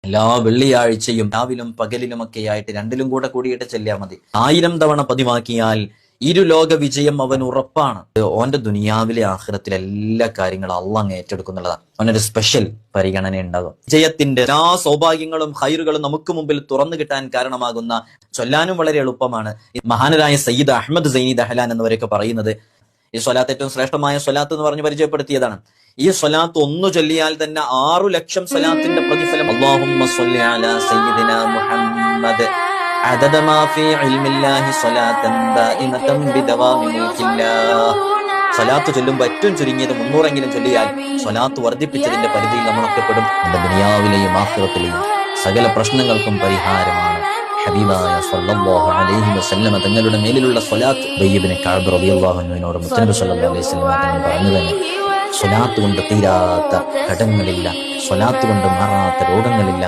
എല്ലാ വെള്ളിയാഴ്ചയും രാവിലും പകലിലുമൊക്കെയായിട്ട് രണ്ടിലും കൂടെ കൂടിയിട്ട് ചെല്ലിയാൽ മതി. 1000 തവണ പതിവാക്കിയാൽ ഇരുലോക വിജയം അവൻ ഉറപ്പാണ്. ഓന്റെ ദുനിയാവിലെ ആഖിറത്തിലെ എല്ലാ കാര്യങ്ങളും അള്ളാഹ് അങ്ങ് ഏറ്റെടുക്കുന്നുള്ളതാണ്. അവനൊരു സ്പെഷ്യൽ പരിഗണന ഉണ്ടാകും. വിജയത്തിന്റെ എല്ലാ സൗഭാഗ്യങ്ങളും ഹൈറുകളും നമുക്ക് മുമ്പിൽ തുറന്നു കിട്ടാൻ കാരണമാകുന്ന, ചൊല്ലാനും വളരെ എളുപ്പമാണ്. മഹാനരായ സയ്യിദ് അഹമ്മദ് സൈനി ദഹ്ലാൻ എന്നിവരൊക്കെ പറയുന്നത് ഈ സ്വലാത്ത് ഏറ്റവും ശ്രേഷ്ഠമായ സ്വലാത്ത് എന്ന് പറഞ്ഞ് പരിചയപ്പെടുത്തിയതാണ്. ഈ സ്വലാത്ത് ഒന്നു ചൊല്ലിയാൽ തന്നെ 6 ലക്ഷം സ്വലാത്തിന്റെ പ്രതിഫലം. അല്ലാഹുമ്മ സ്വല്ലി അലാ സയ്യിദിനാ മുഹമ്മദ് അദദ മാ ഫീ ഇൽമില്ലാഹി സ്വലാത്തൻ ദായിമതൻ ബിദവാമി മുൽക്കില്ലാഹ്. സ്വലാത്ത് ചൊല്ലുമ്പോൾ ഏറ്റവും ചുരുങ്ങിയത് 300 ചൊല്ലിയാൽ സ്വലാത്ത് വർദ്ധിപ്പിച്ചതിന്റെ പരിധിയിൽ നമ്മളൊക്കെ പെടും. നമ്മുടെ ദുനിയാവിലെയും ആഖിറത്തിലെയും സകല പ്രശ്നങ്ങൾക്കും പരിഹാരമാണ് ഹബീബായ സല്ലല്ലാഹു അലൈഹി വസല്ലം തങ്ങളുടെ മേലിലുള്ള സ്വലാത്ത്. ഉബയ്യ് ഇബ്നു കഅബ് റളിയല്ലാഹു അൻഹുവിനോട് മുത്തനബി സല്ലല്ലാഹു അലൈഹി വസല്ലം തങ്ങൾ പറഞ്ഞു തന്നെ, സ്വലാത്ത് കൊണ്ട് തീരാത്ത കടങ്ങളില്ല, സ്വലാത്ത് കൊണ്ട് മാറാത്ത രോഗങ്ങളില്ല.